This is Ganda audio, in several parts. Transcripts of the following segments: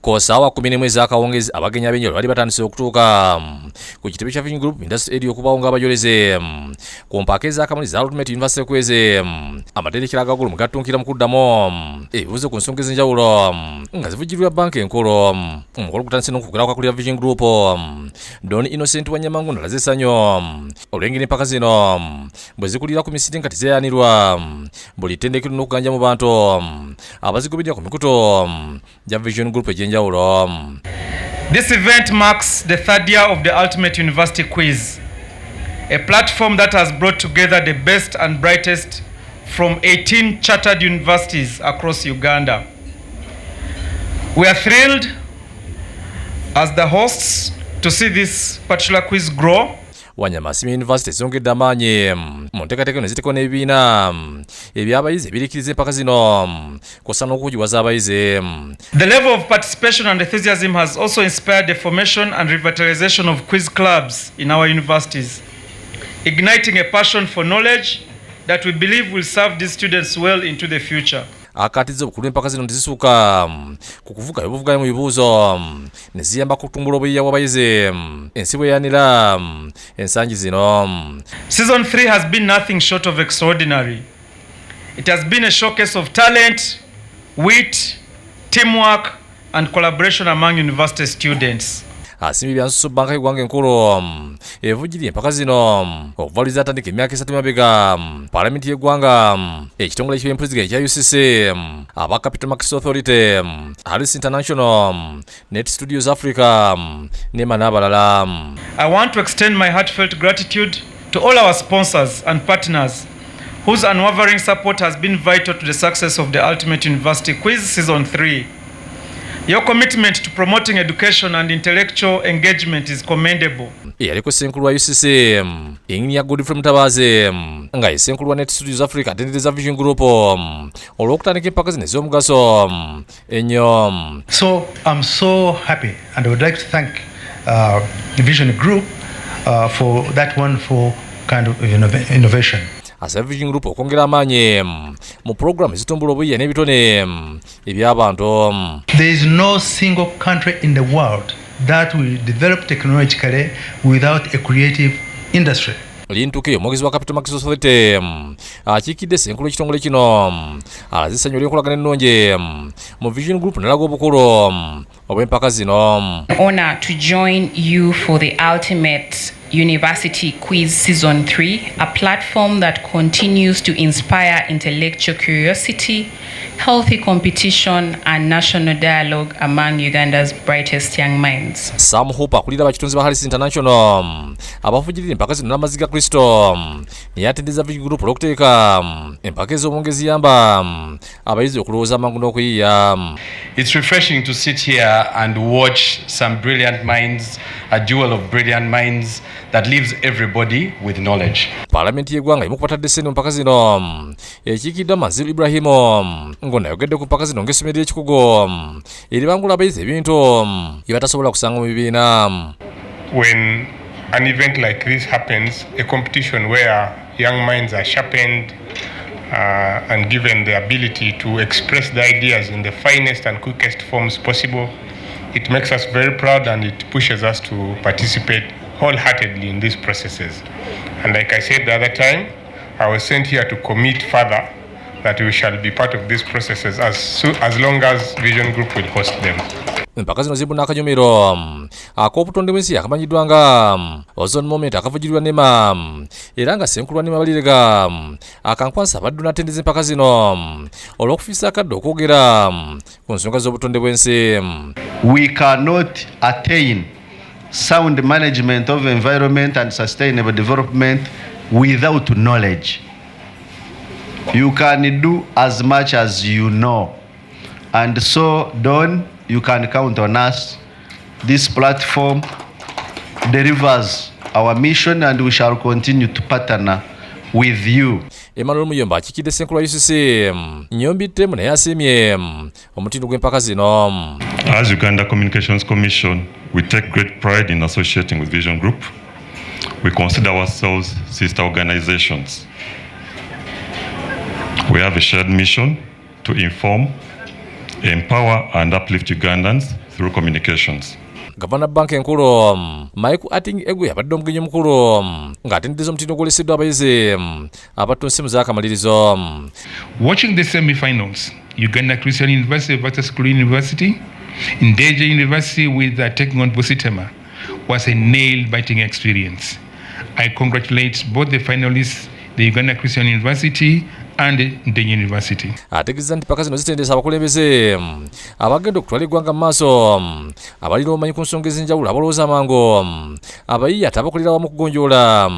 Kosawa 10 ezakawongezi abagenyi abenjolo bali batandise okutuuka ku kitebe kya Vision Group Industry Area okubawonga abajoleze ku mpaka ezakamalirizo Ultimate University kweze amaterekera agagulu mugatunkira mu kuddamu ebibuuzo ku nsonga ez'enjawulo nga zivujjirira banka Enkulu omukolo gutandise n'okugula kwa Vision Group Don Innocent Wanyamangu nalaze essanyu olw'engeri empaka zino bwe zikulira ku misiri nga tezeeyanirwa buli ttendekero n'okuganja mu bantu abazigoberera ku mikuto gya Vision Group egyenjawulo. This event marks the third year of the Ultimate University Quiz, a platform that has brought together the best and brightest from 18 chartered universities across Uganda. We are thrilled as the hosts to see this particular quiz grow. Wanyamasimi University zongedde amaanyi mu nteekateeka eno eziteekwa n'ebibiina eby'abayizi ebiriikiriza empaka zino kw'ossa n'okugiwaza abayizi. The level of participation and enthusiasm has also inspired the formation and revitalization of quiz clubs in our universities, igniting a passion for knowledge that we believe will serve these students well into the future. Akatiza obukulu empaka zino tezisuuka ku kuvuga ebivugayo mu bibuuzo ne ziyamba kutumbula obuyiiya bw'abayizi ensi bweyanira ensangi zino. Season 3 has been nothing short of extraordinary. It has been a showcase of talent, wit, teamwork and collaboration among university students. Asimbi byansusu banka y'eggwanga Enkulu evujjirira empaka zino okuvaliriza atandika emyaka 3 mabega Paalamenti y'eggwanga ekitongole ky'empuliziganya ekya UCC aba Capital Markets Authority Harris International Net Studios Africa nema n'abalala. I want to extend my heartfelt gratitude to all our sponsors and partners whose unwavering support has been vital to the success of the Ultimate University Quiz Season 3. Your commitment to promoting education and intellectual engagement is commendable. Yaliko Enkulu wa UCC Engineer Godfrey Mutabazi nga Enkulu wa Net Studios Africa atenderezza Vision Group olw'okutandika empaka zino ez'omugaso ennyo. So I'm so happy and I would like to thank the Vision Group for that wonderful kind of innovation. Asaba Vision Group okwongera amaanyi mu program ezitumbula obuyiiya n'ebitone eby'abantu. There is no single country in the world that will develop technologically without a creative industry. Lintuke omwogezi wa Capital Markets Authority akiikidde Enkulu ekitongole kino alaze essanyu ly'enkolagana ennungi mu Vision Group n'alaga obukulu obw'empaka zino. Honor to join you for the Ultimate University Quiz Season 3, a platform that continues to inspire intellectual curiosity, healthy competition and national dialogue among Uganda's brightest young minds. Sam Hope akulira abakitunzi ba Harris International abavujjirira empaka zino n'amazzi ga Kristo yatenderezza Vision Group olw'okuteeka empaka ez'obwongezi yamba abayizi okulowooza amangu n'okuyiiya. It's refreshing to sit here and watch some brilliant minds, a duel of brilliant minds that leaves everybody with knowledge. Paalamenti y'eggwanga emu kubatadde ssente mu mpaka zino ekiikidde Manziru Ibrahimu ng'ono ayogedde ku mpaka zino ng'essomero ly'ekikugu eribangula abayizi ebintu bye batasobola kusanga mu bibiina. When an event like this happens, a competition where young minds are sharpened and given the ability to express the ideas in the finest and quickest forms possible, it makes us very proud and it pushes us to participate wholeheartedly in these processes. And like I said the other time, I was sent here to commit further that we shall be part of these processes as long as Vision Group will host them. Empaka zino zibuna akanyumiro ak'obutonde bw'ensi akamanyiddwa nga Ozone Moment akavujjirirwa nema era nga Enkulu wa nema balirega akankwasa abaddu n'atendereza empaka zino olw'okufiisa akadde okwogera ku nsonga z'obutonde bw'ensi. We cannot attain sound management of environment and sustainable development without knowledge. You can do as much as you know, and so Don, you can count on us. This platform delivers our mission and we shall continue to partner with you. Emmanuel Muyomba akikidde Enkulu wa UCC Nyombittemu naye asiimye omutindo gw'empaka zino. As Uganda Communications Commission, we take great pride in associating with Vision Group. We consider ourselves sister organizations. We have a shared mission to inform, empower and uplift Ugandans through communications. Gavana banka Enkulu Atingi abadde omugenyi omukulu ng'atenderezza omutindo ogwoleseddwa abayizi abatonse mu zakamalirizo. Watching the semi-finals, Uganda Christian University versus Enkulu University, Ndeje University with taking on Busitema, was a nail-biting experience. I congratulate both the finalists, the Uganda Christian University and the university. Ategeeza nti paka zino zitendesa abakulembeze abagenda okutwala eggwanga mu maaso abalina obumanyi ku nsonga ez'enjawulo abalowooza amangu abayiiya ate abakolera wamu okugonjoola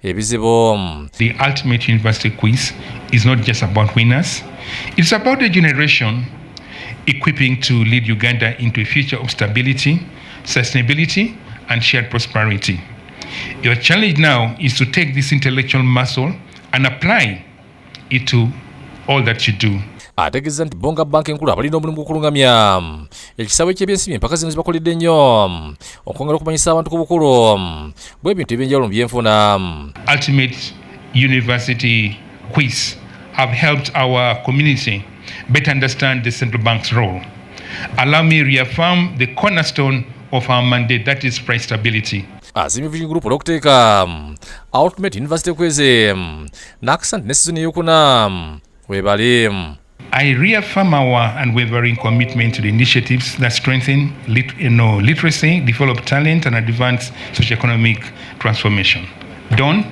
ebizibu. The ultimate university quiz is not just about winners. It's about a generation equipping to lead Uganda into a future of stability, sustainability and shared prosperity. Your challenge now is to take this intellectual muscle and apply it to all that you do. Ategeeza nti bonga banka Enkulu abalina omulimu gw'okulungamya ekisabo ky'ebyensimbi empaka zino zibakoledde nnyo okwongera okumanyisa abantu ku bukulu bw'ebintu ebyenjawulo mu byenfuna. Ultimate university quiz have helped our community better understand the central bank's role. Allow me reaffirm the cornerstone of our mandate, that is price stability. Azimya Vision Group olw'okuteeka Ultimate University quiz nakakasa nti ne sizoni eyokuna webale. I reaffirm our unwavering commitment to the initiatives that strengthen literacy, develop talent, and advance socio-economic transformation. Don,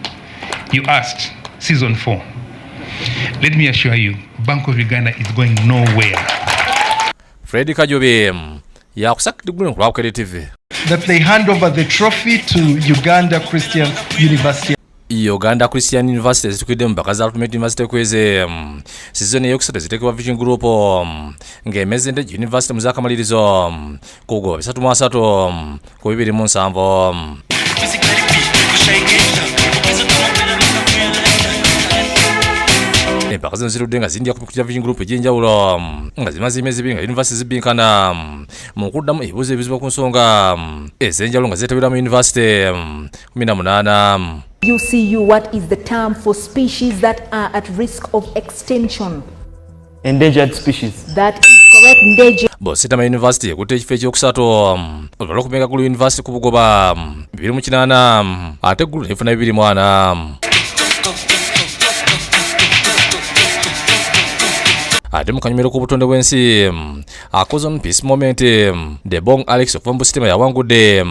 you asked season 4. Let me assure you, Bank of Uganda is going nowhere. Freddy Kajobe yakusakidde ku Bukedde TV. That they hand over the trophy to Uganda Christian University. Uganda Christian University zitukiddemu mpaka za Ultimate University kweze sizoni eyookusatu eziteekebwa Vision Group ng'emeze Ndeje University mu zakamalirizo kugo 3 ku 27. Empaka zino zirudde nga zindya ku kya Vision Group egy'enjawulo nga zimaze emyezi ebiri nga university zibinkana mu kuddamu ebibuuzo ebizibu ku nsonga ez'enjawulo nga zeetabirwa mu university 18. UCU, what is the term for species that are at risk of extinction? Endangered species. That is correct, endangered. Bositama University ekutte ekifo ekyokusatu olw'okubenga Enkulu University ku bugoba 28 ate Enkulu nefuna 24. Ate mu kanyumiro k'obutonde bw'ensi Akozon Peace Moment Debong Alex okuva mu Busitema yawangudde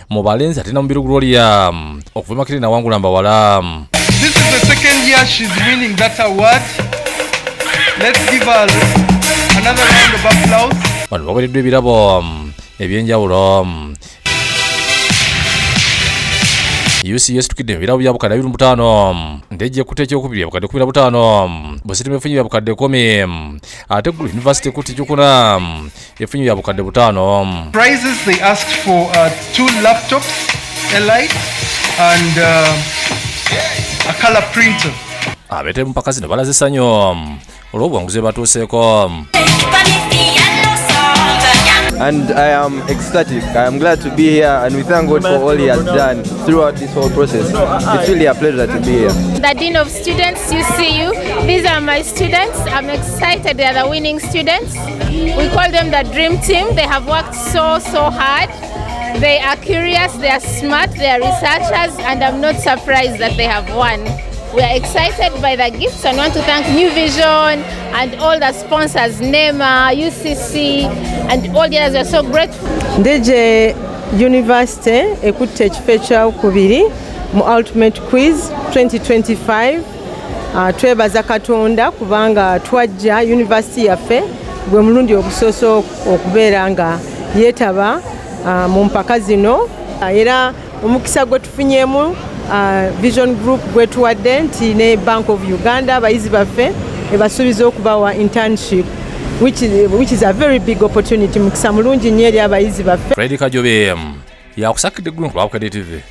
mu balenzi ate na mubiru Gloria okuva Makere nawangula mbawala. This is the second year she's winning that award. Let's give her another round of applause. Bano baweereddwa ebirabo ebyenjawulo. UCS tukidde ebirabo bya bukadde 25 Ndeje ekutte ekyokubiri bukadde 15 Busitema efunye bya bukadde 10 ate Enkulu University ekutte ekyokuna efunye bya bukadde 5. Prizes they asked for 2 laptops, a light and a color printer. Abete mpaka zino balaze essanyu olw'obuwanguzi batuuseeko. And I am ecstatic. I am glad to be here, and we thank God for all He has done throughout this whole process. It's really a pleasure to be here. The Dean of Students, UCU, these are my students. I'm excited. They are the winning students. We call them the dream team. They have worked so hard. They are curious, they are smart, they are researchers, and I'm not surprised that they have won. We are excited by the gifts and want to thank New Vision and all the sponsors, NEMA, UCC, and all the others. We are so grateful. Ndeje University ekutte ekifo ekyokubiri mu Ultimate Quiz 2025. Twebaza Katonda kubanga twajja university yaffe gwe mulundi ogusoose okubeera nga yeetaba mu mpaka zino era omukisa gwe tufunyemu Vision Group gwetuwadde nti ne Bank of Uganda abayizi baffe ebasuubiza okubawa internship which is a very big opportunity. Mukisa mulungi nnyo eri abayizi baffe. Freddy Kajobe yakusakidde Group Bukedde TV.